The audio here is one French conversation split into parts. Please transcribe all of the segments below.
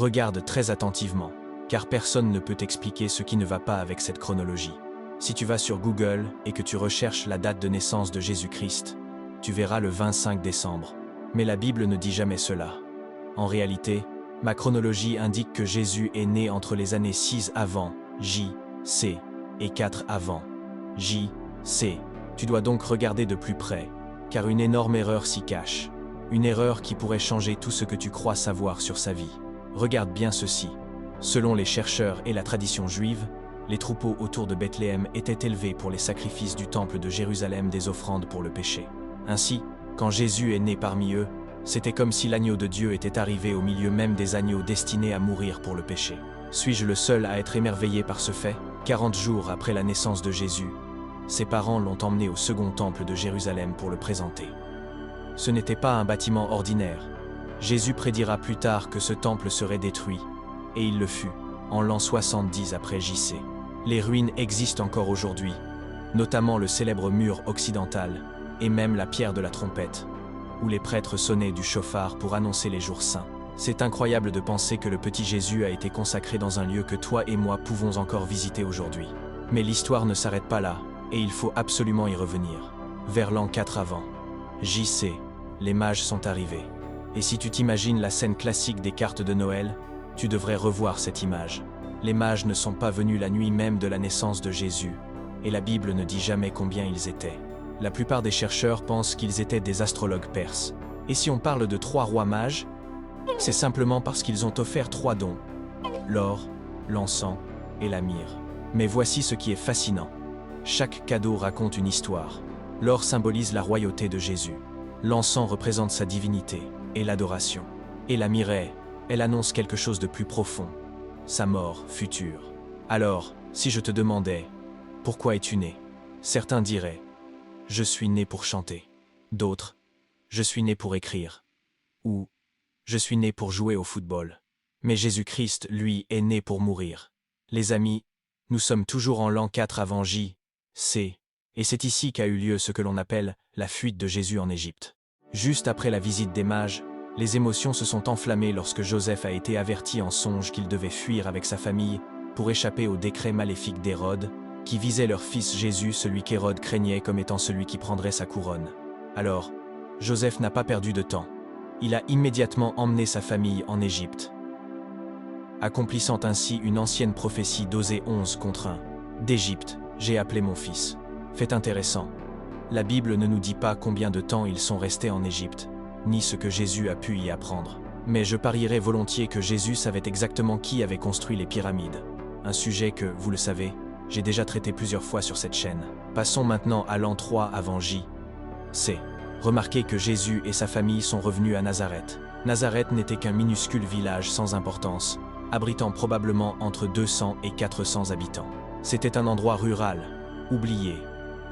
Regarde très attentivement, car personne ne peut t'expliquer ce qui ne va pas avec cette chronologie. Si tu vas sur Google et que tu recherches la date de naissance de Jésus-Christ, tu verras le 25 décembre. Mais la Bible ne dit jamais cela. En réalité, ma chronologie indique que Jésus est né entre les années 6 avant, J.C., et 4 avant, J.C. Tu dois donc regarder de plus près, car une énorme erreur s'y cache. Une erreur qui pourrait changer tout ce que tu crois savoir sur sa vie. Regarde bien ceci. Selon les chercheurs et la tradition juive, les troupeaux autour de Bethléem étaient élevés pour les sacrifices du temple de Jérusalem des offrandes pour le péché. Ainsi, quand Jésus est né parmi eux, c'était comme si l'agneau de Dieu était arrivé au milieu même des agneaux destinés à mourir pour le péché. Suis-je le seul à être émerveillé par ce fait? 40 jours après la naissance de Jésus, ses parents l'ont emmené au second temple de Jérusalem pour le présenter. Ce n'était pas un bâtiment ordinaire. Jésus prédira plus tard que ce temple serait détruit, et il le fut, en l'an 70 après J.C. Les ruines existent encore aujourd'hui, notamment le célèbre mur occidental, et même la pierre de la trompette, où les prêtres sonnaient du chauffard pour annoncer les jours saints. C'est incroyable de penser que le petit Jésus a été consacré dans un lieu que toi et moi pouvons encore visiter aujourd'hui. Mais l'histoire ne s'arrête pas là, et il faut absolument y revenir. Vers l'an 4 avant, J.C., les mages sont arrivés. Et si tu t'imagines la scène classique des cartes de Noël, tu devrais revoir cette image. Les mages ne sont pas venus la nuit même de la naissance de Jésus, et la Bible ne dit jamais combien ils étaient. La plupart des chercheurs pensent qu'ils étaient des astrologues perses. Et si on parle de 3 rois mages, c'est simplement parce qu'ils ont offert 3 dons: l'or, l'encens et la myrrhe. Mais voici ce qui est fascinant. Chaque cadeau raconte une histoire. L'or symbolise la royauté de Jésus. L'encens représente sa divinité et l'adoration. Et la myrrhe, elle annonce quelque chose de plus profond, sa mort future. Alors, si je te demandais, pourquoi es-tu né? Certains diraient, je suis né pour chanter. D'autres, je suis né pour écrire. Ou, je suis né pour jouer au football. Mais Jésus-Christ, lui, est né pour mourir. Les amis, nous sommes toujours en l'an 4 avant J.C., et c'est ici qu'a eu lieu ce que l'on appelle la fuite de Jésus en Égypte. Juste après la visite des mages, les émotions se sont enflammées lorsque Joseph a été averti en songe qu'il devait fuir avec sa famille pour échapper au décret maléfique d'Hérode, qui visait leur fils Jésus, celui qu'Hérode craignait comme étant celui qui prendrait sa couronne. Alors, Joseph n'a pas perdu de temps. Il a immédiatement emmené sa famille en Égypte, accomplissant ainsi une ancienne prophétie d'Osée 11 contre 1. D'Égypte, j'ai appelé mon fils. Fait intéressant. La Bible ne nous dit pas combien de temps ils sont restés en Égypte, ni ce que Jésus a pu y apprendre. Mais je parierais volontiers que Jésus savait exactement qui avait construit les pyramides. Un sujet que, vous le savez, j'ai déjà traité plusieurs fois sur cette chaîne. Passons maintenant à l'an 3 avant J.C. Remarquez que Jésus et sa famille sont revenus à Nazareth. Nazareth n'était qu'un minuscule village sans importance, abritant probablement entre 200 et 400 habitants. C'était un endroit rural, oublié,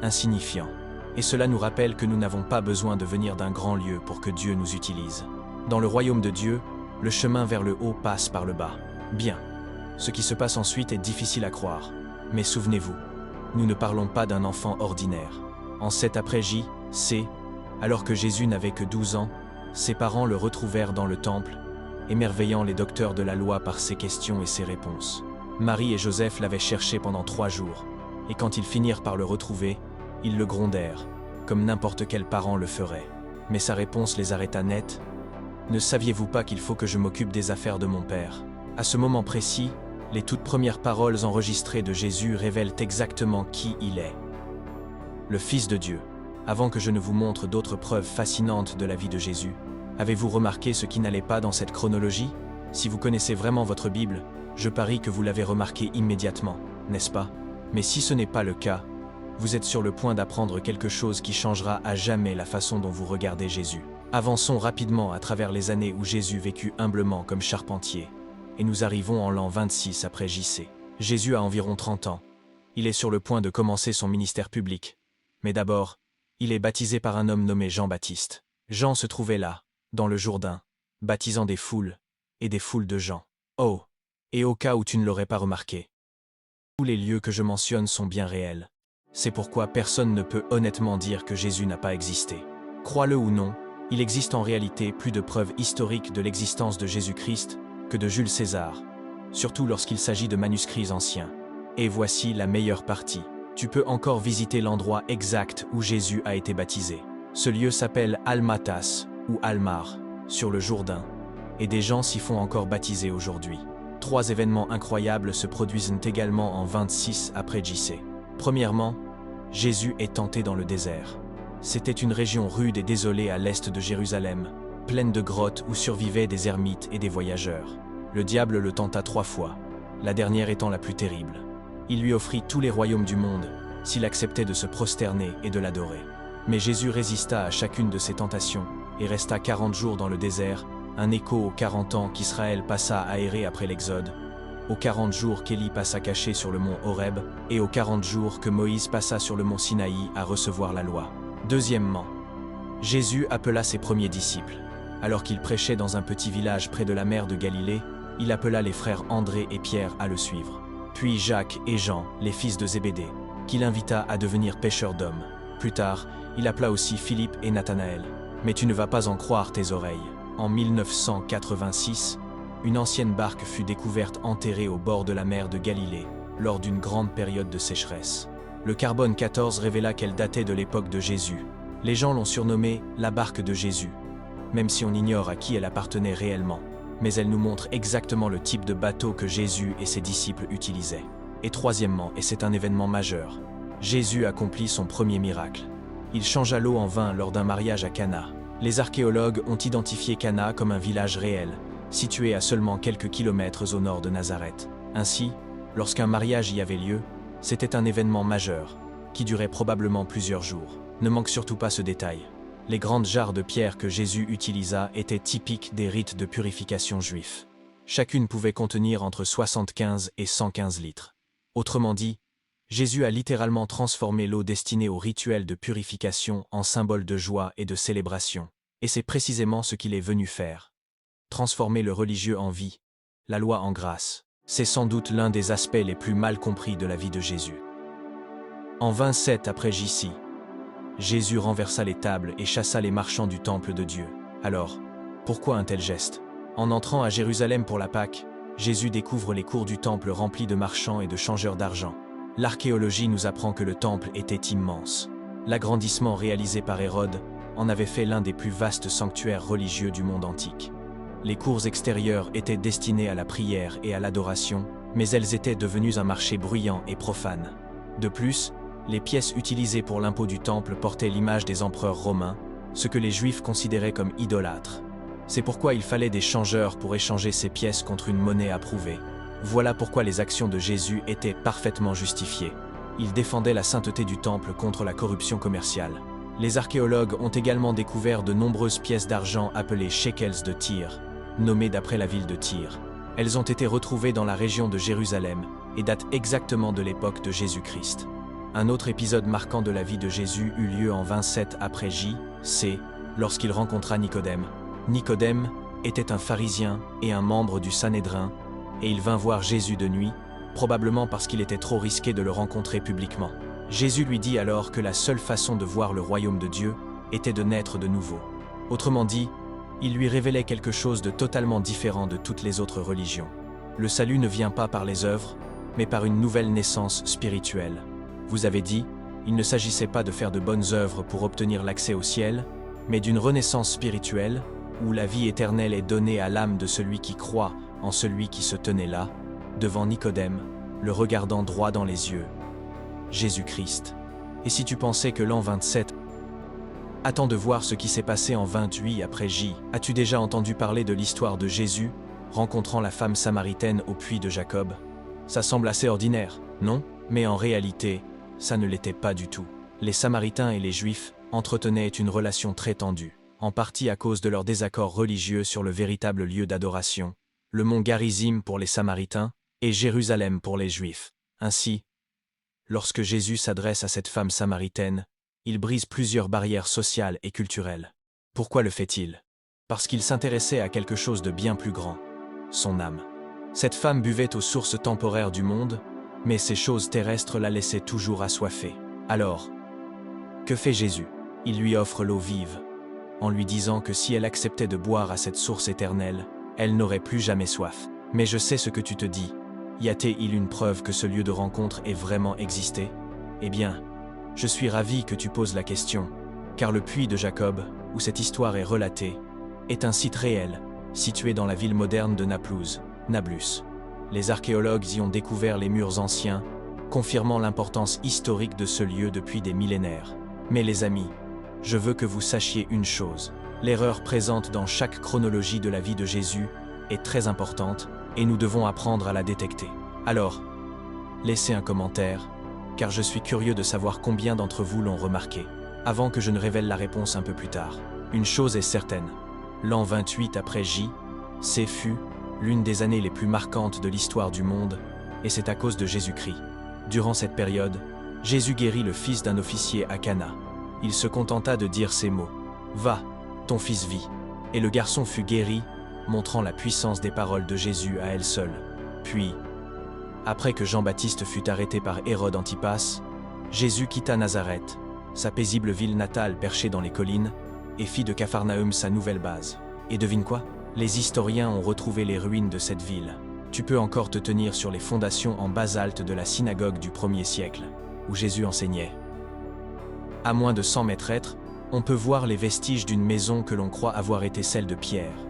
insignifiant. Et cela nous rappelle que nous n'avons pas besoin de venir d'un grand lieu pour que Dieu nous utilise. Dans le royaume de Dieu, le chemin vers le haut passe par le bas. Bien. Ce qui se passe ensuite est difficile à croire. Mais souvenez-vous, nous ne parlons pas d'un enfant ordinaire. En 7 après J.C., alors que Jésus n'avait que 12 ans, ses parents le retrouvèrent dans le temple, émerveillant les docteurs de la loi par ses questions et ses réponses. Marie et Joseph l'avaient cherché pendant 3 jours, et quand ils finirent par le retrouver, ils le grondèrent, comme n'importe quel parent le ferait. Mais sa réponse les arrêta net. « Ne saviez-vous pas qu'il faut que je m'occupe des affaires de mon Père ?» À ce moment précis, les toutes premières paroles enregistrées de Jésus révèlent exactement qui il est. Le Fils de Dieu. Avant que je ne vous montre d'autres preuves fascinantes de la vie de Jésus, avez-vous remarqué ce qui n'allait pas dans cette chronologie? Si vous connaissez vraiment votre Bible, je parie que vous l'avez remarqué immédiatement, n'est-ce pas? Mais si ce n'est pas le cas, vous êtes sur le point d'apprendre quelque chose qui changera à jamais la façon dont vous regardez Jésus. Avançons rapidement à travers les années où Jésus vécut humblement comme charpentier, et nous arrivons en l'an 26 après J.C. Jésus a environ 30 ans. Il est sur le point de commencer son ministère public. Mais d'abord, il est baptisé par un homme nommé Jean-Baptiste. Jean se trouvait là, dans le Jourdain, baptisant des foules, et des foules de gens. Oh! Et au cas où tu ne l'aurais pas remarqué, tous les lieux que je mentionne sont bien réels. C'est pourquoi personne ne peut honnêtement dire que Jésus n'a pas existé. Crois-le ou non, il existe en réalité plus de preuves historiques de l'existence de Jésus-Christ que de Jules César, surtout lorsqu'il s'agit de manuscrits anciens. Et voici la meilleure partie. Tu peux encore visiter l'endroit exact où Jésus a été baptisé. Ce lieu s'appelle Al-Matas, ou Al-Mar, sur le Jourdain, et des gens s'y font encore baptiser aujourd'hui. 3 événements incroyables se produisent également en 26 après JC. Premièrement, Jésus est tenté dans le désert. C'était une région rude et désolée à l'est de Jérusalem, pleine de grottes où survivaient des ermites et des voyageurs. Le diable le tenta 3 fois, la dernière étant la plus terrible. Il lui offrit tous les royaumes du monde, s'il acceptait de se prosterner et de l'adorer. Mais Jésus résista à chacune de ces tentations, et resta 40 jours dans le désert, un écho aux 40 ans qu'Israël passa à errer après l'Exode, aux 40 jours qu'Élie passa caché sur le mont Horeb, et aux 40 jours que Moïse passa sur le mont Sinaï à recevoir la loi. Deuxièmement, Jésus appela ses premiers disciples. Alors qu'il prêchait dans un petit village près de la mer de Galilée, il appela les frères André et Pierre à le suivre. Puis Jacques et Jean, les fils de Zébédée, qu'il invita à devenir pêcheurs d'hommes. Plus tard, il appela aussi Philippe et Nathanaël. Mais tu ne vas pas en croire tes oreilles. En 1986, une ancienne barque fut découverte enterrée au bord de la mer de Galilée, lors d'une grande période de sécheresse. Le carbone 14 révéla qu'elle datait de l'époque de Jésus. Les gens l'ont surnommée la barque de Jésus, même si on ignore à qui elle appartenait réellement. Mais elle nous montre exactement le type de bateau que Jésus et ses disciples utilisaient. Et troisièmement, et c'est un événement majeur, Jésus accomplit son premier miracle. Il changea l'eau en vin lors d'un mariage à Cana. Les archéologues ont identifié Cana comme un village réel, situé à seulement quelques kilomètres au nord de Nazareth. Ainsi, lorsqu'un mariage y avait lieu, c'était un événement majeur, qui durait probablement plusieurs jours. Ne manque surtout pas ce détail. Les grandes jarres de pierre que Jésus utilisa étaient typiques des rites de purification juifs. Chacune pouvait contenir entre 75 et 115 litres. Autrement dit, Jésus a littéralement transformé l'eau destinée au rituel de purification en symbole de joie et de célébration. Et c'est précisément ce qu'il est venu faire. Transformer le religieux en vie, la loi en grâce. C'est sans doute l'un des aspects les plus mal compris de la vie de Jésus. En 27 après JC, Jésus renversa les tables et chassa les marchands du temple de Dieu. Alors, pourquoi un tel geste? En entrant à Jérusalem pour la Pâque, Jésus découvre les cours du temple remplis de marchands et de changeurs d'argent. L'archéologie nous apprend que le temple était immense. L'agrandissement réalisé par Hérode en avait fait l'un des plus vastes sanctuaires religieux du monde antique. Les cours extérieures étaient destinées à la prière et à l'adoration, mais elles étaient devenues un marché bruyant et profane. De plus, les pièces utilisées pour l'impôt du temple portaient l'image des empereurs romains, ce que les Juifs considéraient comme idolâtres. C'est pourquoi il fallait des changeurs pour échanger ces pièces contre une monnaie approuvée. Voilà pourquoi les actions de Jésus étaient parfaitement justifiées. Il défendait la sainteté du temple contre la corruption commerciale. Les archéologues ont également découvert de nombreuses pièces d'argent appelées shekels de Tyr, nommées d'après la ville de Tyr. Elles ont été retrouvées dans la région de Jérusalem et datent exactement de l'époque de Jésus-Christ. Un autre épisode marquant de la vie de Jésus eut lieu en 27 après J.C., lorsqu'il rencontra Nicodème. Nicodème était un pharisien et un membre du Sanhédrin, et il vint voir Jésus de nuit, probablement parce qu'il était trop risqué de le rencontrer publiquement. Jésus lui dit alors que la seule façon de voir le royaume de Dieu était de naître de nouveau. Autrement dit, il lui révélait quelque chose de totalement différent de toutes les autres religions. Le salut ne vient pas par les œuvres, mais par une nouvelle naissance spirituelle. Vous avez dit, il ne s'agissait pas de faire de bonnes œuvres pour obtenir l'accès au ciel, mais d'une renaissance spirituelle, où la vie éternelle est donnée à l'âme de celui qui croit en celui qui se tenait là, devant Nicodème, le regardant droit dans les yeux. Jésus-Christ. Et si tu pensais que l'an 27, attends de voir ce qui s'est passé en 28 après J. As-tu déjà entendu parler de l'histoire de Jésus rencontrant la femme samaritaine au puits de Jacob? Ça semble assez ordinaire, non? Mais en réalité, ça ne l'était pas du tout. Les Samaritains et les Juifs entretenaient une relation très tendue, en partie à cause de leur désaccord religieux sur le véritable lieu d'adoration, le mont Garizim pour les Samaritains et Jérusalem pour les Juifs. Ainsi, lorsque Jésus s'adresse à cette femme samaritaine, il brise plusieurs barrières sociales et culturelles. Pourquoi le fait-il? Parce qu'il s'intéressait à quelque chose de bien plus grand, son âme. Cette femme buvait aux sources temporaires du monde, mais ces choses terrestres la laissaient toujours assoiffée. Alors, que fait Jésus? Il lui offre l'eau vive, en lui disant que si elle acceptait de boire à cette source éternelle, Elle n'aurait plus jamais soif. Mais je sais ce que tu te dis. Y a-t-il une preuve que ce lieu de rencontre ait vraiment existé? Eh bien, je suis ravi que tu poses la question, car le puits de Jacob, où cette histoire est relatée, est un site réel, situé dans la ville moderne de Naplouse, Nablus. Les archéologues y ont découvert les murs anciens, confirmant l'importance historique de ce lieu depuis des millénaires. Mais les amis, je veux que vous sachiez une chose. L'erreur présente dans chaque chronologie de la vie de Jésus est très importante et nous devons apprendre à la détecter. Alors, laissez un commentaire, car je suis curieux de savoir combien d'entre vous l'ont remarqué, avant que je ne révèle la réponse un peu plus tard. Une chose est certaine, l'an 28 après J.C. fut l'une des années les plus marquantes de l'histoire du monde, et c'est à cause de Jésus-Christ. Durant cette période, Jésus guérit le fils d'un officier à Cana. Il se contenta de dire ces mots, « Va, ton fils vit ». Et le garçon fut guéri, montrant la puissance des paroles de Jésus à elle seule. Puis, après que Jean-Baptiste fut arrêté par Hérode Antipas, Jésus quitta Nazareth, sa paisible ville natale perchée dans les collines, et fit de Capharnaüm sa nouvelle base. Et devine quoi? Les historiens ont retrouvé les ruines de cette ville. Tu peux encore te tenir sur les fondations en basalte de la synagogue du 1er siècle, où Jésus enseignait. À moins de 100 mètres, on peut voir les vestiges d'une maison que l'on croit avoir été celle de Pierre.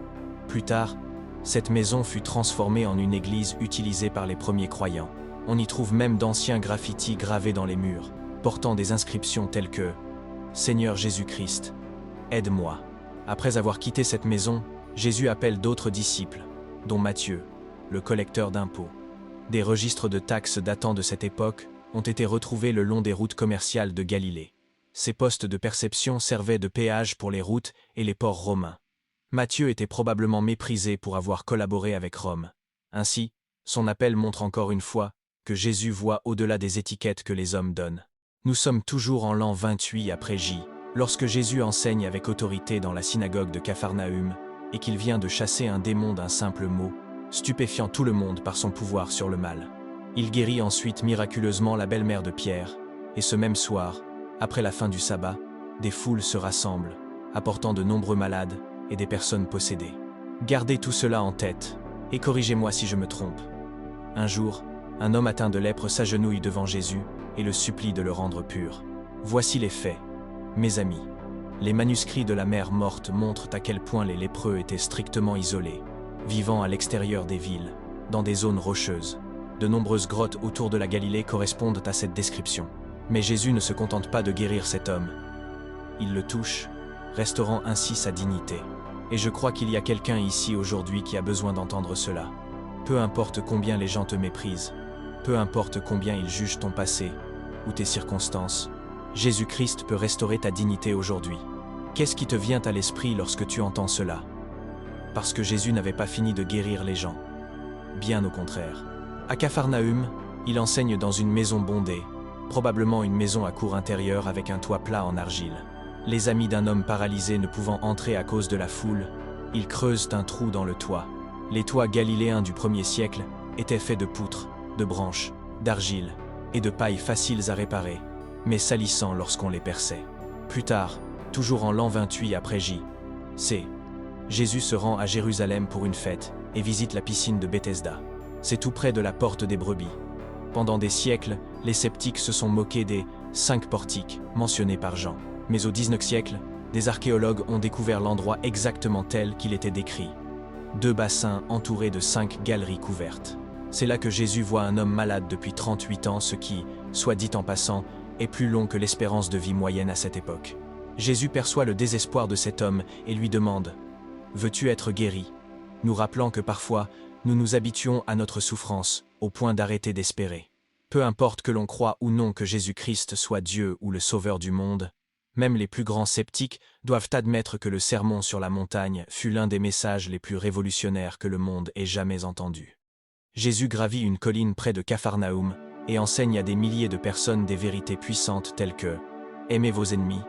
Plus tard, cette maison fut transformée en une église utilisée par les premiers croyants. On y trouve même d'anciens graffitis gravés dans les murs, portant des inscriptions telles que « Seigneur Jésus-Christ, aide-moi ». Après avoir quitté cette maison, Jésus appelle d'autres disciples, dont Matthieu, le collecteur d'impôts. Des registres de taxes datant de cette époque ont été retrouvés le long des routes commerciales de Galilée. Ces postes de perception servaient de péage pour les routes et les ports romains. Matthieu était probablement méprisé pour avoir collaboré avec Rome. Ainsi, son appel montre encore une fois que Jésus voit au-delà des étiquettes que les hommes donnent. Nous sommes toujours en l'an 28 après J, lorsque Jésus enseigne avec autorité dans la synagogue de Capharnaüm et qu'il vient de chasser un démon d'un simple mot, stupéfiant tout le monde par son pouvoir sur le mal. Il guérit ensuite miraculeusement la belle-mère de Pierre, et ce même soir, après la fin du sabbat, des foules se rassemblent, apportant de nombreux malades et des personnes possédées. Gardez tout cela en tête, et corrigez-moi si je me trompe. Un jour, un homme atteint de lèpre s'agenouille devant Jésus et le supplie de le rendre pur. Voici les faits. Mes amis, les manuscrits de la mer morte montrent à quel point les lépreux étaient strictement isolés, vivant à l'extérieur des villes, dans des zones rocheuses. De nombreuses grottes autour de la Galilée correspondent à cette description. Mais Jésus ne se contente pas de guérir cet homme. Il le touche, restaurant ainsi sa dignité. Et je crois qu'il y a quelqu'un ici aujourd'hui qui a besoin d'entendre cela. Peu importe combien les gens te méprisent, peu importe combien ils jugent ton passé ou tes circonstances, Jésus-Christ peut restaurer ta dignité aujourd'hui. Qu'est-ce qui te vient à l'esprit lorsque tu entends cela? Parce que Jésus n'avait pas fini de guérir les gens. Bien au contraire. À Capharnaüm, il enseigne dans une maison bondée, probablement une maison à cour intérieure avec un toit plat en argile. Les amis d'un homme paralysé ne pouvant entrer à cause de la foule, ils creusent un trou dans le toit. Les toits galiléens du 1er siècle étaient faits de poutres, de branches, d'argile et de paille faciles à réparer, mais salissants lorsqu'on les perçait. Plus tard, toujours en l'an 28 après J.C., Jésus se rend à Jérusalem pour une fête et visite la piscine de Bethesda. C'est tout près de la porte des brebis. Pendant des siècles, les sceptiques se sont moqués des 5 portiques mentionnés par Jean. Mais au XIXe siècle, des archéologues ont découvert l'endroit exactement tel qu'il était décrit. 2 bassins entourés de 5 galeries couvertes. C'est là que Jésus voit un homme malade depuis 38 ans, ce qui, soit dit en passant, est plus long que l'espérance de vie moyenne à cette époque. Jésus perçoit le désespoir de cet homme et lui demande « Veux-tu être guéri ?» nous rappelant que parfois, nous nous habituons à notre souffrance, au point d'arrêter d'espérer. Peu importe que l'on croie ou non que Jésus-Christ soit Dieu ou le Sauveur du monde, même les plus grands sceptiques doivent admettre que le sermon sur la montagne fut l'un des messages les plus révolutionnaires que le monde ait jamais entendus. Jésus gravit une colline près de Capharnaüm et enseigne à des milliers de personnes des vérités puissantes telles que « Aimez vos ennemis,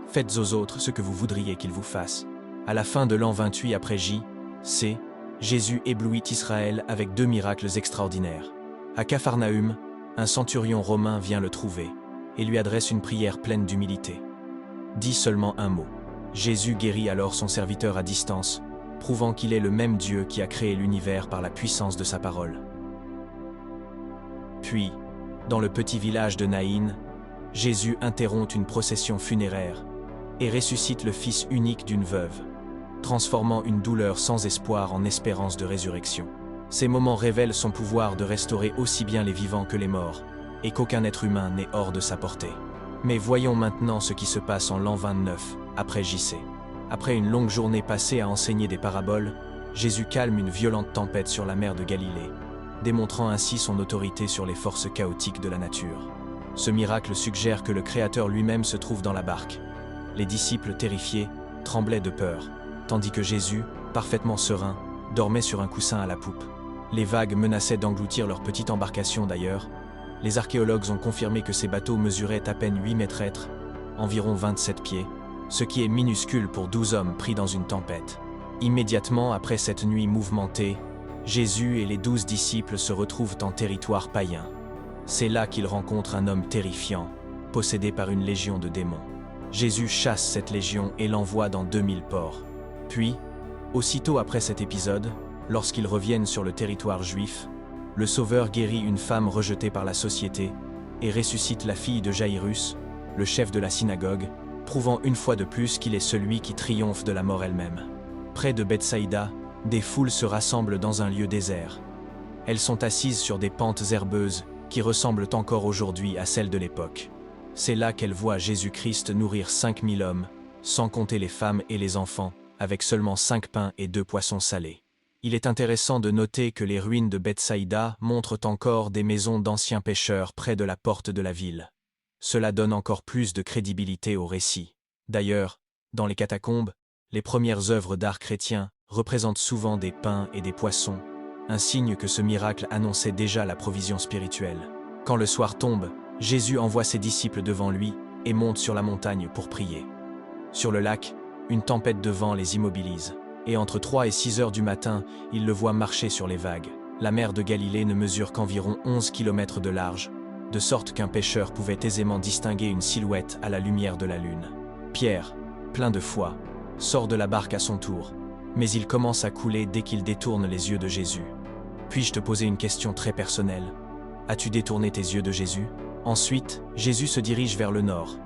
faites aux autres ce que vous voudriez qu'ils vous fassent ». À la fin de l'an 28 après J.C., Jésus éblouit Israël avec 2 miracles extraordinaires. À Capharnaüm, un centurion romain vient le trouver et lui adresse une prière pleine d'humilité. Dit seulement un mot. Jésus guérit alors son serviteur à distance, prouvant qu'il est le même Dieu qui a créé l'univers par la puissance de sa parole. Puis, dans le petit village de Naïn, Jésus interrompt une procession funéraire et ressuscite le fils unique d'une veuve, transformant une douleur sans espoir en espérance de résurrection. Ces moments révèlent son pouvoir de restaurer aussi bien les vivants que les morts, et qu'aucun être humain n'est hors de sa portée. Mais voyons maintenant ce qui se passe en l'an 29, après JC. Après une longue journée passée à enseigner des paraboles, Jésus calme une violente tempête sur la mer de Galilée, démontrant ainsi son autorité sur les forces chaotiques de la nature. Ce miracle suggère que le Créateur lui-même se trouve dans la barque. Les disciples, terrifiés, tremblaient de peur, tandis que Jésus, parfaitement serein, dormait sur un coussin à la poupe. Les vagues menaçaient d'engloutir leur petite embarcation d'ailleurs. Les archéologues ont confirmé que ces bateaux mesuraient à peine 8 mètres, environ 27 pieds, ce qui est minuscule pour 12 hommes pris dans une tempête. Immédiatement après cette nuit mouvementée, Jésus et les 12 disciples se retrouvent en territoire païen. C'est là qu'ils rencontrent un homme terrifiant, possédé par une légion de démons. Jésus chasse cette légion et l'envoie dans 2000 ports. Puis, aussitôt après cet épisode, lorsqu'ils reviennent sur le territoire juif, le Sauveur guérit une femme rejetée par la société et ressuscite la fille de Jaïrus, le chef de la synagogue, prouvant une fois de plus qu'il est celui qui triomphe de la mort elle-même. Près de Bethsaïda, des foules se rassemblent dans un lieu désert. Elles sont assises sur des pentes herbeuses qui ressemblent encore aujourd'hui à celles de l'époque. C'est là qu'elles voient Jésus-Christ nourrir 5000 hommes, sans compter les femmes et les enfants, avec seulement 5 pains et 2 poissons salés. Il est intéressant de noter que les ruines de Bethsaïda montrent encore des maisons d'anciens pêcheurs près de la porte de la ville. Cela donne encore plus de crédibilité au récit. D'ailleurs, dans les catacombes, les premières œuvres d'art chrétien représentent souvent des pains et des poissons, un signe que ce miracle annonçait déjà la provision spirituelle. Quand le soir tombe, Jésus envoie ses disciples devant lui et monte sur la montagne pour prier. Sur le lac, une tempête de vent les immobilise, et entre 3 et 6 heures du matin, ils le voient marcher sur les vagues. La mer de Galilée ne mesure qu'environ 11 km de large, de sorte qu'un pêcheur pouvait aisément distinguer une silhouette à la lumière de la lune. Pierre, plein de foi, sort de la barque à son tour, mais il commence à couler dès qu'il détourne les yeux de Jésus. Puis-je te poser une question très personnelle? As-tu détourné tes yeux de Jésus? Ensuite, Jésus se dirige vers le nord,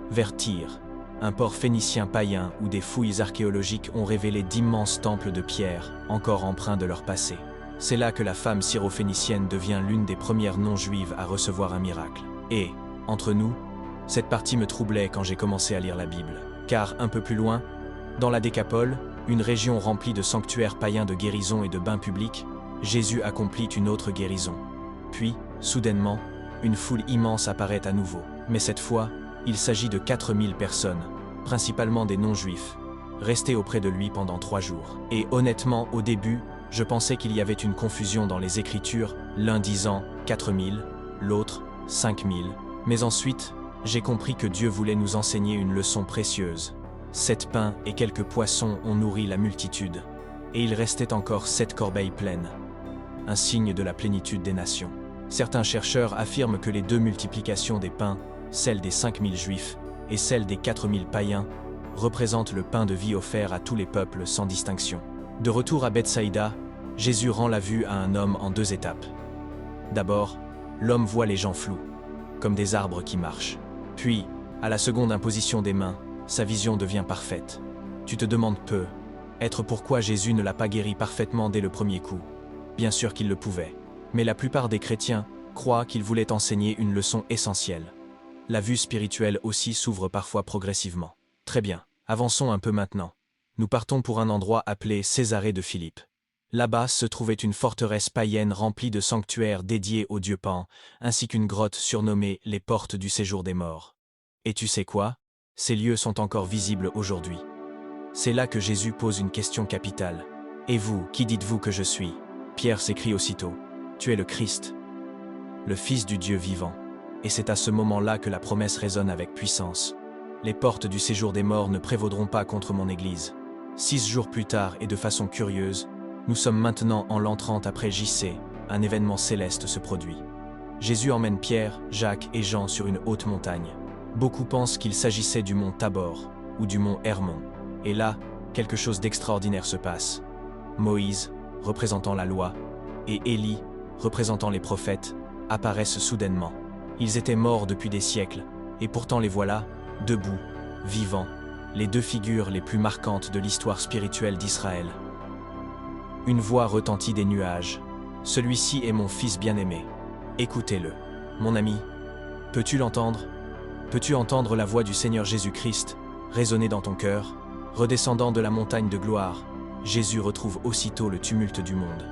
vers Tyr, un port phénicien païen où des fouilles archéologiques ont révélé d'immenses temples de pierre, encore empreints de leur passé. C'est là que la femme syrophénicienne devient l'une des premières non-juives à recevoir un miracle. Et, entre nous, cette partie me troublait quand j'ai commencé à lire la Bible. Car, un peu plus loin, dans la Décapole, une région remplie de sanctuaires païens de guérison et de bains publics, Jésus accomplit une autre guérison. Puis, soudainement, une foule immense apparaît à nouveau. Mais cette fois, il s'agit de 4000 personnes, principalement des non-juifs, restés auprès de lui pendant 3 jours. Et honnêtement, au début, je pensais qu'il y avait une confusion dans les Écritures, l'un disant 4000, l'autre 5000. Mais ensuite, j'ai compris que Dieu voulait nous enseigner une leçon précieuse. 7 pains et quelques poissons ont nourri la multitude, et il restait encore 7 corbeilles pleines, un signe de la plénitude des nations. Certains chercheurs affirment que les 2 multiplications des pains, celle des 5000 juifs et celle des 4000 païens, représentent le pain de vie offert à tous les peuples sans distinction. De retour à Bethsaïda, Jésus rend la vue à un homme en 2 étapes. D'abord, l'homme voit les gens flous, comme des arbres qui marchent. Puis, à la seconde imposition des mains, sa vision devient parfaite. Tu te demandes peut-être pourquoi Jésus ne l'a pas guéri parfaitement dès le premier coup. Bien sûr qu'il le pouvait, mais la plupart des chrétiens croient qu'il voulait enseigner une leçon essentielle. La vue spirituelle aussi s'ouvre parfois progressivement. Très bien, avançons un peu maintenant. Nous partons pour un endroit appelé Césarée de Philippe. Là-bas se trouvait une forteresse païenne remplie de sanctuaires dédiés au dieu Pan, ainsi qu'une grotte surnommée les portes du séjour des morts. Et tu sais quoi? Ces lieux sont encore visibles aujourd'hui. C'est là que Jésus pose une question capitale. Et vous, qui dites-vous que je suis? Pierre s'écrie aussitôt. Tu es le Christ, le Fils du Dieu vivant. Et c'est à ce moment-là que la promesse résonne avec puissance. Les portes du séjour des morts ne prévaudront pas contre mon Église. 6 jours plus tard et de façon curieuse, nous sommes maintenant en l'an 30 après JC, un événement céleste se produit. Jésus emmène Pierre, Jacques et Jean sur une haute montagne. Beaucoup pensent qu'il s'agissait du mont Tabor ou du mont Hermon. Et là, quelque chose d'extraordinaire se passe. Moïse, représentant la loi, et Élie, représentant les prophètes, apparaissent soudainement. Ils étaient morts depuis des siècles, et pourtant les voilà, debout, vivants, les deux figures les plus marquantes de l'histoire spirituelle d'Israël. Une voix retentit des nuages. « Celui-ci est mon fils bien-aimé. Écoutez-le. Mon ami, peux-tu l'entendre? Peux-tu entendre la voix du Seigneur Jésus-Christ résonner dans ton cœur? Redescendant de la montagne de gloire, Jésus retrouve aussitôt le tumulte du monde.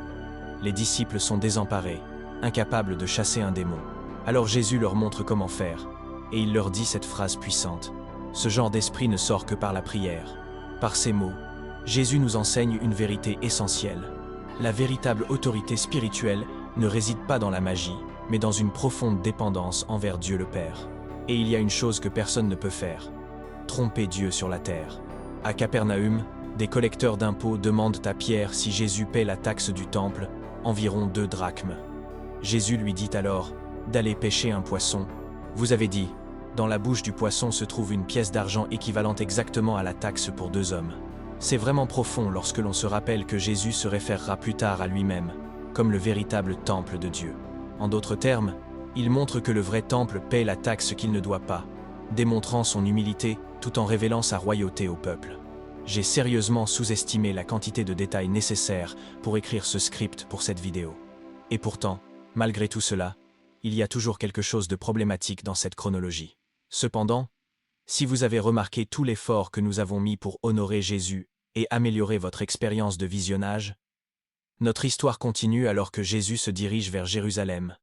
Les disciples sont désemparés, incapables de chasser un démon. Alors Jésus leur montre comment faire, et il leur dit cette phrase puissante. Ce genre d'esprit ne sort que par la prière. Par ces mots, Jésus nous enseigne une vérité essentielle. La véritable autorité spirituelle ne réside pas dans la magie, mais dans une profonde dépendance envers Dieu le Père. Et il y a une chose que personne ne peut faire: tromper Dieu sur la terre. À Capernaüm, des collecteurs d'impôts demandent à Pierre si Jésus paie la taxe du temple, environ 2 drachmes. Jésus lui dit alors d'aller pêcher un poisson. Vous avez dit, dans la bouche du poisson se trouve une pièce d'argent équivalente exactement à la taxe pour 2 hommes. C'est vraiment profond lorsque l'on se rappelle que Jésus se référera plus tard à lui-même, comme le véritable temple de Dieu. En d'autres termes, il montre que le vrai temple paie la taxe qu'il ne doit pas, démontrant son humilité tout en révélant sa royauté au peuple. J'ai sérieusement sous-estimé la quantité de détails nécessaires pour écrire ce script pour cette vidéo. Et pourtant, malgré tout cela, il y a toujours quelque chose de problématique dans cette chronologie. Cependant, si vous avez remarqué tout l'effort que nous avons mis pour honorer Jésus et améliorer votre expérience de visionnage, notre histoire continue alors que Jésus se dirige vers Jérusalem.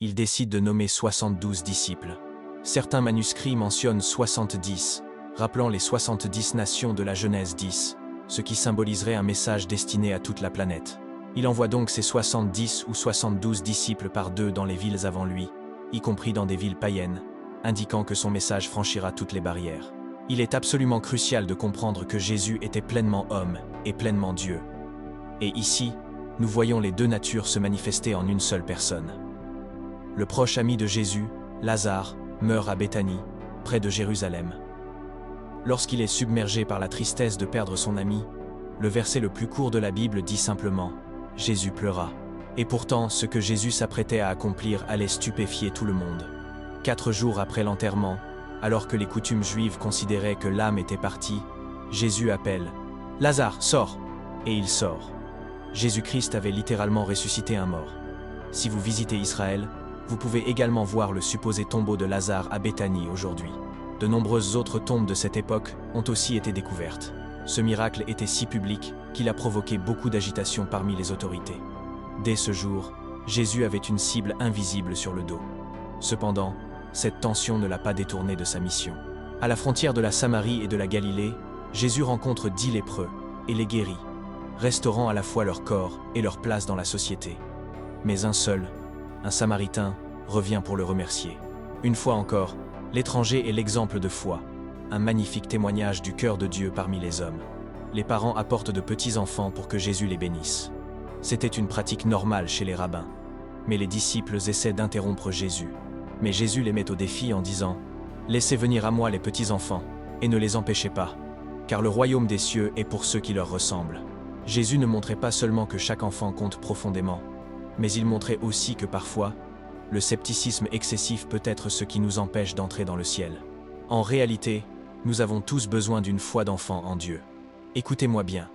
Il décide de nommer 72 disciples. Certains manuscrits mentionnent 70, rappelant les 70 nations de la Genèse 10, ce qui symboliserait un message destiné à toute la planète. Il envoie donc ses 70 ou 72 disciples par 2 dans les villes avant lui, y compris dans des villes païennes, indiquant que son message franchira toutes les barrières. Il est absolument crucial de comprendre que Jésus était pleinement homme et pleinement Dieu. Et ici, nous voyons les 2 natures se manifester en une seule personne. Le proche ami de Jésus, Lazare, meurt à Béthanie, près de Jérusalem. Lorsqu'il est submergé par la tristesse de perdre son ami, le verset le plus court de la Bible dit simplement « Jésus pleura ». Et pourtant, ce que Jésus s'apprêtait à accomplir allait stupéfier tout le monde. 4 jours après l'enterrement, alors que les coutumes juives considéraient que l'âme était partie, Jésus appelle « Lazare, sors !» Et il sort. Jésus-Christ avait littéralement ressuscité un mort. Si vous visitez Israël, vous pouvez également voir le supposé tombeau de Lazare à Béthanie aujourd'hui. De nombreuses autres tombes de cette époque ont aussi été découvertes. Ce miracle était si public qu'il a provoqué beaucoup d'agitation parmi les autorités. Dès ce jour, Jésus avait une cible invisible sur le dos. Cependant, cette tension ne l'a pas détourné de sa mission. À la frontière de la Samarie et de la Galilée, Jésus rencontre 10 lépreux et les guérit, restaurant à la fois leur corps et leur place dans la société. Mais un seul, un Samaritain, revient pour le remercier. Une fois encore, l'étranger est l'exemple de foi, un magnifique témoignage du cœur de Dieu parmi les hommes. Les parents apportent de petits enfants pour que Jésus les bénisse. C'était une pratique normale chez les rabbins. Mais les disciples essaient d'interrompre Jésus. Mais Jésus les met au défi en disant « Laissez venir à moi les petits enfants, et ne les empêchez pas, car le royaume des cieux est pour ceux qui leur ressemblent. » Jésus ne montrait pas seulement que chaque enfant compte profondément, mais il montrait aussi que parfois, le scepticisme excessif peut être ce qui nous empêche d'entrer dans le ciel. En réalité, nous avons tous besoin d'une foi d'enfant en Dieu. Écoutez-moi bien,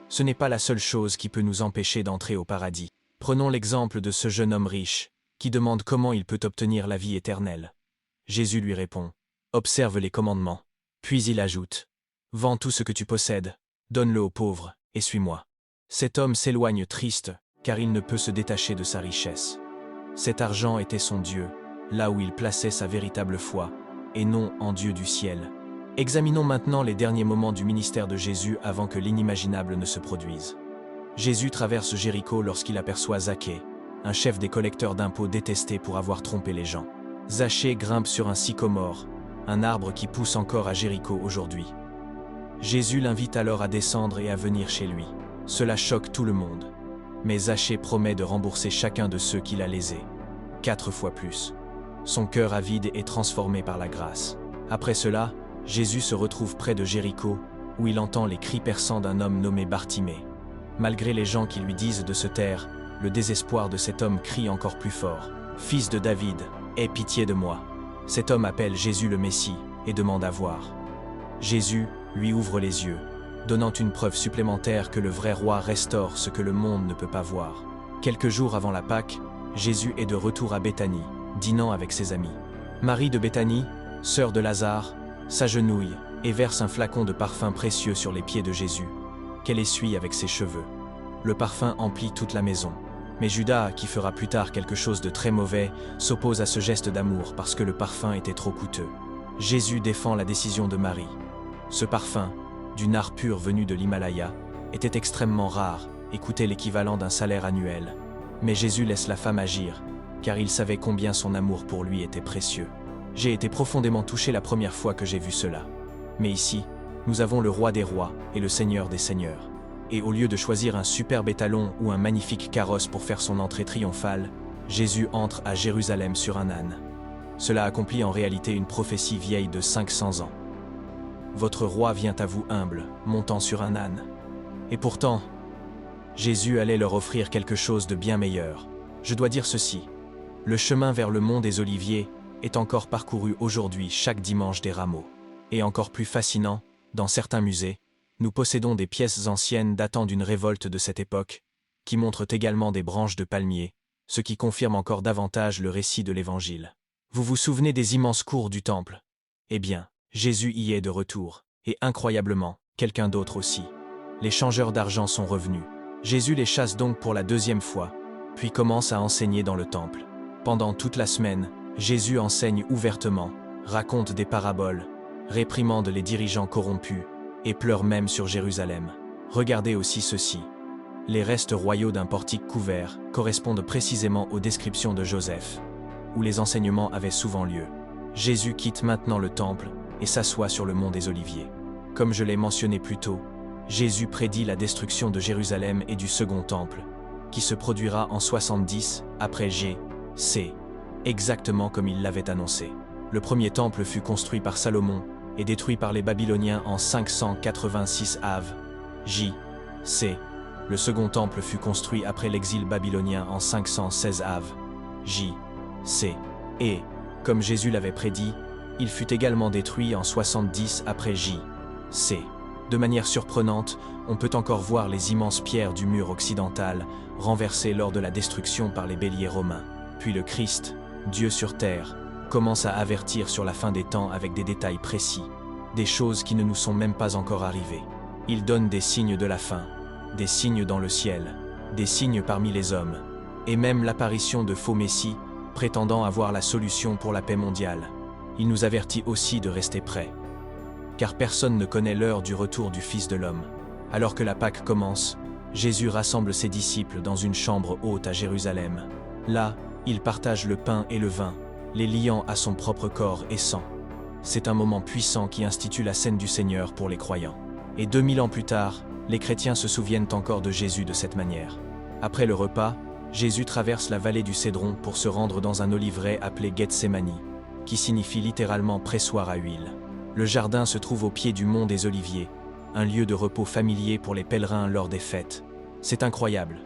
ce n'est pas la seule chose qui peut nous empêcher d'entrer au paradis. Prenons l'exemple de ce jeune homme riche, qui demande comment il peut obtenir la vie éternelle. Jésus lui répond « Observe les commandements ». Puis il ajoute « Vends tout ce que tu possèdes, donne-le aux pauvres, et suis-moi ». Cet homme s'éloigne triste, car il ne peut se détacher de sa richesse. Cet argent était son Dieu, là où il plaçait sa véritable foi, et non en Dieu du ciel. Examinons maintenant les derniers moments du ministère de Jésus avant que l'inimaginable ne se produise. Jésus traverse Jéricho lorsqu'il aperçoit Zaché, un chef des collecteurs d'impôts détesté pour avoir trompé les gens. Zaché grimpe sur un sycomore, un arbre qui pousse encore à Jéricho aujourd'hui. Jésus l'invite alors à descendre et à venir chez lui. Cela choque tout le monde. Mais Zaché promet de rembourser chacun de ceux qu'il a lésés. 4 fois plus. Son cœur avide est transformé par la grâce. Après cela, Jésus se retrouve près de Jéricho, où il entend les cris perçants d'un homme nommé Bartimée. Malgré les gens qui lui disent de se taire, le désespoir de cet homme crie encore plus fort. « Fils de David, aie pitié de moi !» Cet homme appelle Jésus le Messie et demande à voir. Jésus lui ouvre les yeux, donnant une preuve supplémentaire que le vrai roi restaure ce que le monde ne peut pas voir. Quelques jours avant la Pâque, Jésus est de retour à Béthanie, dînant avec ses amis. Marie de Béthanie, sœur de Lazare, s'agenouille et verse un flacon de parfum précieux sur les pieds de Jésus, qu'elle essuie avec ses cheveux. Le parfum emplit toute la maison. Mais Judas, qui fera plus tard quelque chose de très mauvais, s'oppose à ce geste d'amour parce que le parfum était trop coûteux. Jésus défend la décision de Marie. Ce parfum, du nard pur venu de l'Himalaya, était extrêmement rare et coûtait l'équivalent d'un salaire annuel. Mais Jésus laisse la femme agir, car il savait combien son amour pour lui était précieux. J'ai été profondément touché la première fois que j'ai vu cela. Mais ici, nous avons le roi des rois et le seigneur des seigneurs. Et au lieu de choisir un superbe étalon ou un magnifique carrosse pour faire son entrée triomphale, Jésus entre à Jérusalem sur un âne. Cela accomplit en réalité une prophétie vieille de 500 ans. Votre roi vient à vous humble, montant sur un âne. Et pourtant, Jésus allait leur offrir quelque chose de bien meilleur. Je dois dire ceci, le chemin vers le mont des Oliviers est encore parcouru aujourd'hui chaque dimanche des Rameaux. Et encore plus fascinant, dans certains musées, nous possédons des pièces anciennes datant d'une révolte de cette époque, qui montrent également des branches de palmiers, ce qui confirme encore davantage le récit de l'Évangile. Vous vous souvenez des immenses cours du Temple? Eh bien, Jésus y est de retour, et incroyablement, quelqu'un d'autre aussi. Les changeurs d'argent sont revenus. Jésus les chasse donc pour la deuxième fois, puis commence à enseigner dans le Temple. Pendant toute la semaine, Jésus enseigne ouvertement, raconte des paraboles, réprimande les dirigeants corrompus, et pleure même sur Jérusalem. Regardez aussi ceci. Les restes royaux d'un portique couvert correspondent précisément aux descriptions de Joseph, où les enseignements avaient souvent lieu. Jésus quitte maintenant le temple et s'assoit sur le mont des Oliviers. Comme je l'ai mentionné plus tôt, Jésus prédit la destruction de Jérusalem et du second temple, qui se produira en 70 après G.C., exactement comme il l'avait annoncé. Le premier temple fut construit par Salomon et détruit par les Babyloniens en 586 av. J.C. Le second temple fut construit après l'exil babylonien en 516 av. J.C. Et, comme Jésus l'avait prédit, il fut également détruit en 70 après J.C. De manière surprenante, on peut encore voir les immenses pierres du mur occidental renversées lors de la destruction par les béliers romains. Puis le Christ, Dieu sur terre, commence à avertir sur la fin des temps avec des détails précis, des choses qui ne nous sont même pas encore arrivées. Il donne des signes de la fin, des signes dans le ciel, des signes parmi les hommes, et même l'apparition de faux messies prétendant avoir la solution pour la paix mondiale. Il nous avertit aussi de rester prêts, car personne ne connaît l'heure du retour du Fils de l'homme. Alors que la Pâque commence, Jésus rassemble ses disciples dans une chambre haute à Jérusalem. Là, il partage le pain et le vin, les liant à son propre corps et sang. C'est un moment puissant qui institue la scène du Seigneur pour les croyants. Et 2000 ans plus tard, les chrétiens se souviennent encore de Jésus de cette manière. Après le repas, Jésus traverse la vallée du Cédron pour se rendre dans un oliveraie appelé Gethsémani, qui signifie littéralement pressoir à huile. Le jardin se trouve au pied du mont des Oliviers, un lieu de repos familier pour les pèlerins lors des fêtes. C'est incroyable,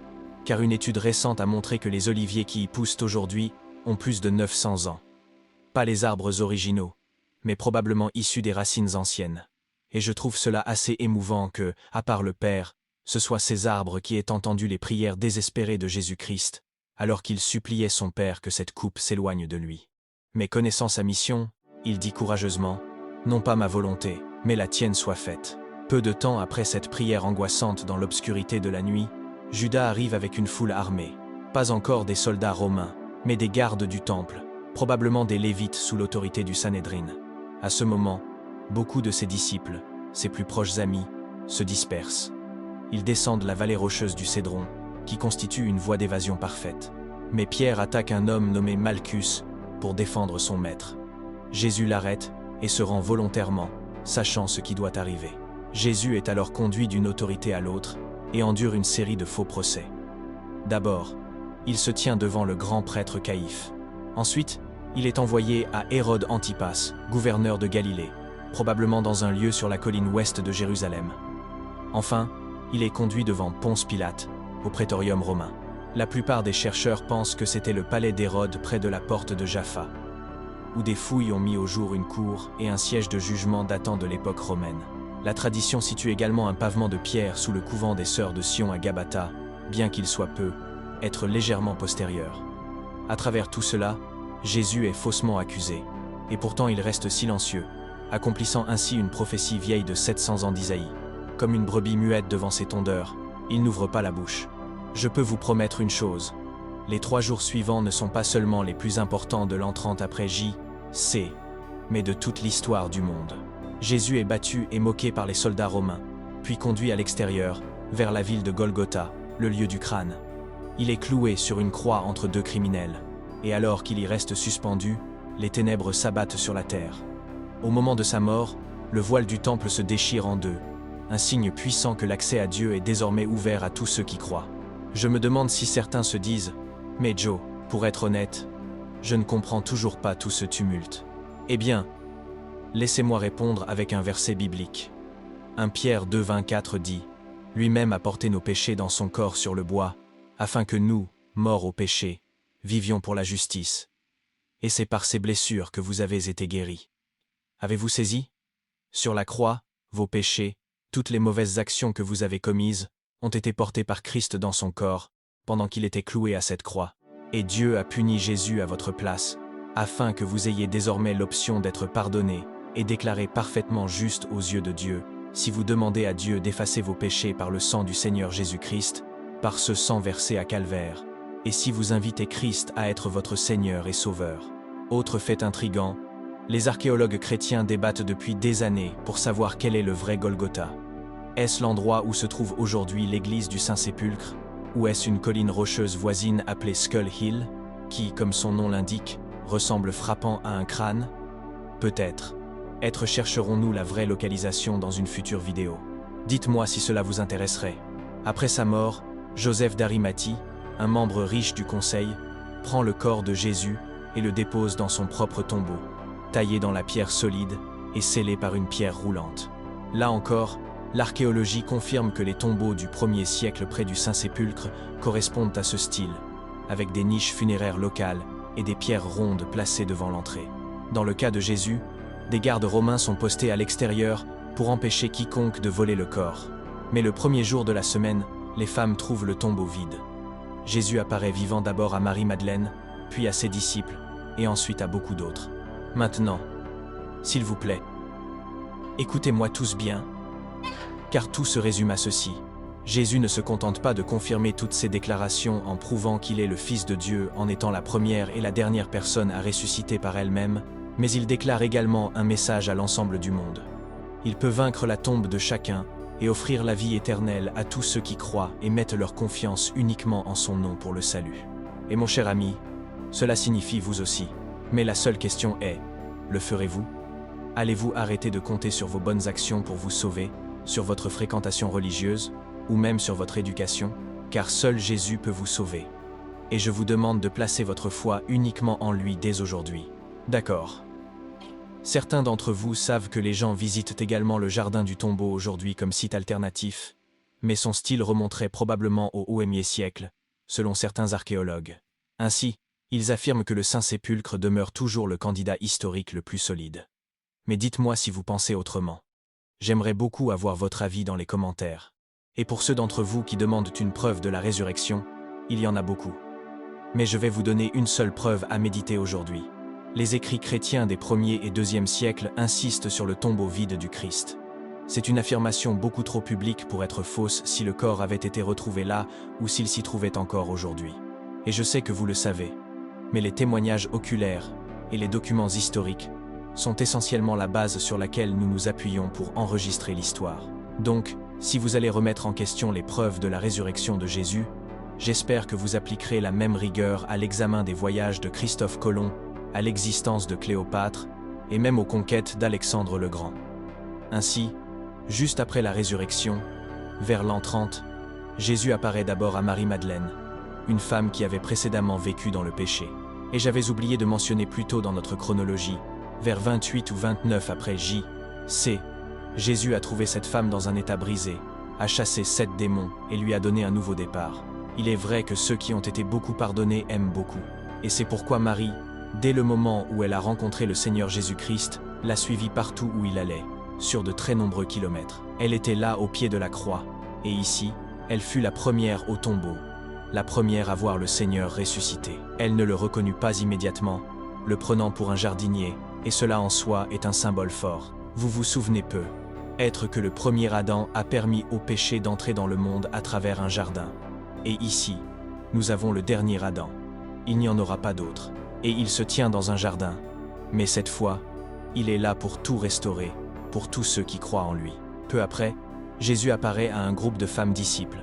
car une étude récente a montré que les oliviers qui y poussent aujourd'hui ont plus de 900 ans. Pas les arbres originaux, mais probablement issus des racines anciennes. Et je trouve cela assez émouvant que, à part le Père, ce soit ces arbres qui aient entendu les prières désespérées de Jésus-Christ, alors qu'il suppliait son Père que cette coupe s'éloigne de lui. Mais connaissant sa mission, il dit courageusement, « Non pas ma volonté, mais la tienne soit faite. » Peu de temps après cette prière angoissante dans l'obscurité de la nuit, Judas arrive avec une foule armée. Pas encore des soldats romains, mais des gardes du temple, probablement des Lévites sous l'autorité du Sanhédrin. À ce moment, beaucoup de ses disciples, ses plus proches amis, se dispersent. Ils descendent la vallée rocheuse du Cédron, qui constitue une voie d'évasion parfaite. Mais Pierre attaque un homme nommé Malchus pour défendre son maître. Jésus l'arrête et se rend volontairement, sachant ce qui doit arriver. Jésus est alors conduit d'une autorité à l'autre et endure une série de faux procès. D'abord, il se tient devant le grand prêtre Caïphe. Ensuite, il est envoyé à Hérode Antipas, gouverneur de Galilée, probablement dans un lieu sur la colline ouest de Jérusalem. Enfin, il est conduit devant Ponce Pilate, au prétorium romain. La plupart des chercheurs pensent que c'était le palais d'Hérode près de la porte de Jaffa, où des fouilles ont mis au jour une cour et un siège de jugement datant de l'époque romaine. La tradition situe également un pavement de pierre sous le couvent des Sœurs de Sion à Gabata, bien qu'il soit peu, être légèrement postérieur. À travers tout cela, Jésus est faussement accusé, et pourtant il reste silencieux, accomplissant ainsi une prophétie vieille de 700 ans d'Isaïe. Comme une brebis muette devant ses tondeurs, il n'ouvre pas la bouche. Je peux vous promettre une chose, les 3 jours suivants ne sont pas seulement les plus importants de l'an 30 après J.C., mais de toute l'histoire du monde. Jésus est battu et moqué par les soldats romains, puis conduit à l'extérieur, vers la ville de Golgotha, le lieu du crâne. Il est cloué sur une croix entre 2 criminels, et alors qu'il y reste suspendu, les ténèbres s'abattent sur la terre. Au moment de sa mort, le voile du temple se déchire en 2, un signe puissant que l'accès à Dieu est désormais ouvert à tous ceux qui croient. Je me demande si certains se disent « Mais Joe, pour être honnête, je ne comprends toujours pas tout ce tumulte. » Eh bien, laissez-moi répondre avec un verset biblique. 1 Pierre 2,24 dit « Lui-même a porté nos péchés dans son corps sur le bois, afin que nous, morts au péché, vivions pour la justice. Et c'est par ces blessures que vous avez été guéris. » Avez-vous saisi? Sur la croix, vos péchés, toutes les mauvaises actions que vous avez commises, ont été portées par Christ dans son corps, pendant qu'il était cloué à cette croix. Et Dieu a puni Jésus à votre place, afin que vous ayez désormais l'option d'être pardonné et déclaré parfaitement juste aux yeux de Dieu, si vous demandez à Dieu d'effacer vos péchés par le sang du Seigneur Jésus-Christ, par ce sang versé à Calvaire, et si vous invitez Christ à être votre Seigneur et Sauveur. Autre fait intrigant, les archéologues chrétiens débattent depuis des années pour savoir quel est le vrai Golgotha. Est-ce l'endroit où se trouve aujourd'hui l'église du Saint-Sépulcre, ou est-ce une colline rocheuse voisine appelée Skull Hill, qui, comme son nom l'indique, ressemble frappant à un crâne? Peut-être. Chercherons-nous la vraie localisation dans une future vidéo? Dites-moi si cela vous intéresserait. Après sa mort, Joseph d'Arimathie, un membre riche du conseil, prend le corps de Jésus et le dépose dans son propre tombeau, taillé dans la pierre solide et scellé par une pierre roulante. Là encore, l'archéologie confirme que les tombeaux du 1er siècle près du Saint-Sépulcre correspondent à ce style, avec des niches funéraires locales et des pierres rondes placées devant l'entrée. Dans le cas de Jésus, des gardes romains sont postés à l'extérieur pour empêcher quiconque de voler le corps. Mais le premier jour de la semaine, les femmes trouvent le tombeau vide. Jésus apparaît vivant d'abord à Marie-Madeleine, puis à ses disciples, et ensuite à beaucoup d'autres. Maintenant, s'il vous plaît, écoutez-moi tous bien, car tout se résume à ceci. Jésus ne se contente pas de confirmer toutes ses déclarations en prouvant qu'il est le Fils de Dieu en étant la première et la dernière personne à ressusciter par elle-même, mais il déclare également un message à l'ensemble du monde. Il peut vaincre la tombe de chacun et offrir la vie éternelle à tous ceux qui croient et mettent leur confiance uniquement en son nom pour le salut. Et mon cher ami, cela signifie vous aussi. Mais la seule question est, le ferez-vous? Allez-vous arrêter de compter sur vos bonnes actions pour vous sauver, sur votre fréquentation religieuse, ou même sur votre éducation, car seul Jésus peut vous sauver. Et je vous demande de placer votre foi uniquement en lui dès aujourd'hui. D'accord. Certains d'entre vous savent que les gens visitent également le jardin du tombeau aujourd'hui comme site alternatif, mais son style remonterait probablement au XIe siècle, selon certains archéologues. Ainsi, ils affirment que le Saint-Sépulcre demeure toujours le candidat historique le plus solide. Mais dites-moi si vous pensez autrement. J'aimerais beaucoup avoir votre avis dans les commentaires. Et pour ceux d'entre vous qui demandent une preuve de la résurrection, il y en a beaucoup. Mais je vais vous donner une seule preuve à méditer aujourd'hui. Les écrits chrétiens des 1er et 2e siècles insistent sur le tombeau vide du Christ. C'est une affirmation beaucoup trop publique pour être fausse si le corps avait été retrouvé là ou s'il s'y trouvait encore aujourd'hui. Et je sais que vous le savez, mais les témoignages oculaires et les documents historiques sont essentiellement la base sur laquelle nous nous appuyons pour enregistrer l'histoire. Donc, si vous allez remettre en question les preuves de la résurrection de Jésus, j'espère que vous appliquerez la même rigueur à l'examen des voyages de Christophe Colomb, à l'existence de Cléopâtre, et même aux conquêtes d'Alexandre le Grand. Ainsi, juste après la résurrection, vers l'an 30, Jésus apparaît d'abord à Marie-Madeleine, une femme qui avait précédemment vécu dans le péché. Et j'avais oublié de mentionner plus tôt dans notre chronologie, vers 28 ou 29 après J.C., Jésus a trouvé cette femme dans un état brisé, a chassé 7 démons et lui a donné un nouveau départ. Il est vrai que ceux qui ont été beaucoup pardonnés aiment beaucoup. Et c'est pourquoi Marie, dès le moment où elle a rencontré le Seigneur Jésus-Christ, l'a suivi partout où il allait, sur de très nombreux kilomètres. Elle était là au pied de la croix, et ici, elle fut la première au tombeau, la première à voir le Seigneur ressuscité. Elle ne le reconnut pas immédiatement, le prenant pour un jardinier, et cela en soi est un symbole fort. Vous vous souvenez peu. Être que le premier Adam a permis au péché d'entrer dans le monde à travers un jardin. Et ici, nous avons le dernier Adam. Il n'y en aura pas d'autre. Et il se tient dans un jardin. Mais cette fois, il est là pour tout restaurer, pour tous ceux qui croient en lui. Peu après, Jésus apparaît à un groupe de femmes disciples,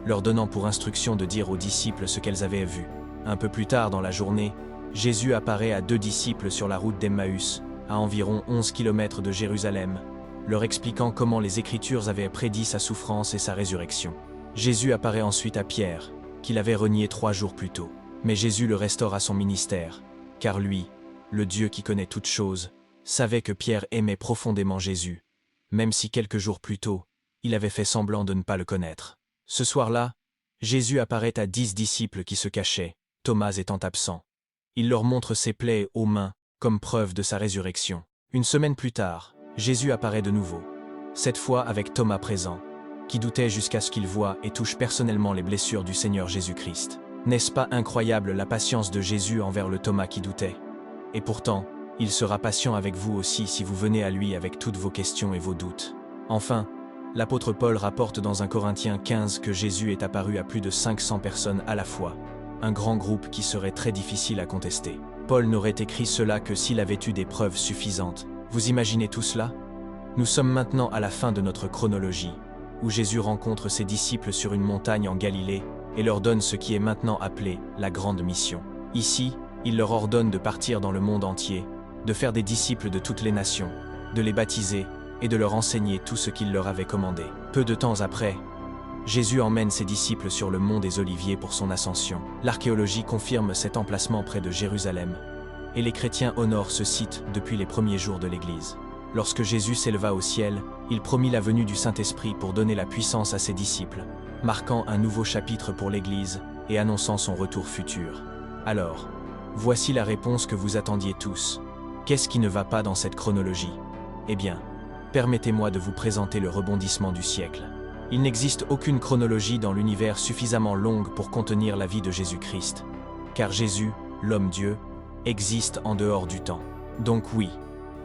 leur donnant pour instruction de dire aux disciples ce qu'elles avaient vu. Un peu plus tard dans la journée, Jésus apparaît à 2 disciples sur la route d'Emmaüs, à environ 11 km de Jérusalem, leur expliquant comment les Écritures avaient prédit sa souffrance et sa résurrection. Jésus apparaît ensuite à Pierre, qu'il avait renié 3 jours plus tôt. Mais Jésus le restaure à son ministère, car lui, le Dieu qui connaît toutes choses, savait que Pierre aimait profondément Jésus, même si quelques jours plus tôt, il avait fait semblant de ne pas le connaître. Ce soir-là, Jésus apparaît à 10 disciples qui se cachaient, Thomas étant absent. Il leur montre ses plaies aux mains, comme preuve de sa résurrection. Une semaine plus tard, Jésus apparaît de nouveau, cette fois avec Thomas présent, qui doutait jusqu'à ce qu'il voie et touche personnellement les blessures du Seigneur Jésus-Christ. N'est-ce pas incroyable la patience de Jésus envers le Thomas qui doutait? Et pourtant, il sera patient avec vous aussi si vous venez à lui avec toutes vos questions et vos doutes. Enfin, l'apôtre Paul rapporte dans 1 Corinthiens 15 que Jésus est apparu à plus de 500 personnes à la fois, un grand groupe qui serait très difficile à contester. Paul n'aurait écrit cela que s'il avait eu des preuves suffisantes. Vous imaginez tout cela? Nous sommes maintenant à la fin de notre chronologie, où Jésus rencontre ses disciples sur une montagne en Galilée et leur donne ce qui est maintenant appelé la grande mission. Ici, il leur ordonne de partir dans le monde entier, de faire des disciples de toutes les nations, de les baptiser et de leur enseigner tout ce qu'il leur avait commandé. Peu de temps après, Jésus emmène ses disciples sur le mont des Oliviers pour son ascension. L'archéologie confirme cet emplacement près de Jérusalem, et les chrétiens honorent ce site depuis les premiers jours de l'Église. Lorsque Jésus s'éleva au ciel, il promit la venue du Saint-Esprit pour donner la puissance à ses disciples, marquant un nouveau chapitre pour l'Église et annonçant son retour futur. Alors, voici la réponse que vous attendiez tous. Qu'est-ce qui ne va pas dans cette chronologie? Eh bien, permettez-moi de vous présenter le rebondissement du siècle. Il n'existe aucune chronologie dans l'univers suffisamment longue pour contenir la vie de Jésus-Christ, car Jésus, l'homme-Dieu, existe en dehors du temps. Donc oui,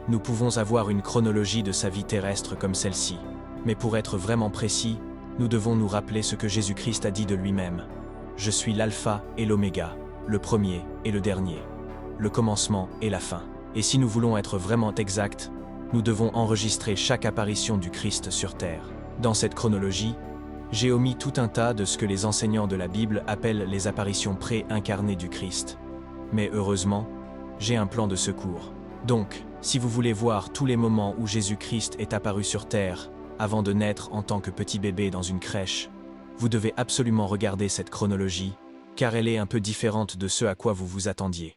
nous pouvons avoir une chronologie de sa vie terrestre comme celle-ci, mais pour être vraiment précis, nous devons nous rappeler ce que Jésus-Christ a dit de lui-même. Je suis l'alpha et l'oméga, le premier et le dernier, le commencement et la fin. Et si nous voulons être vraiment exacts, nous devons enregistrer chaque apparition du Christ sur terre. Dans cette chronologie, j'ai omis tout un tas de ce que les enseignants de la Bible appellent les apparitions pré-incarnées du Christ. Mais heureusement, j'ai un plan de secours. Donc, si vous voulez voir tous les moments où Jésus-Christ est apparu sur terre, avant de naître en tant que petit bébé dans une crèche, vous devez absolument regarder cette chronologie, car elle est un peu différente de ce à quoi vous vous attendiez.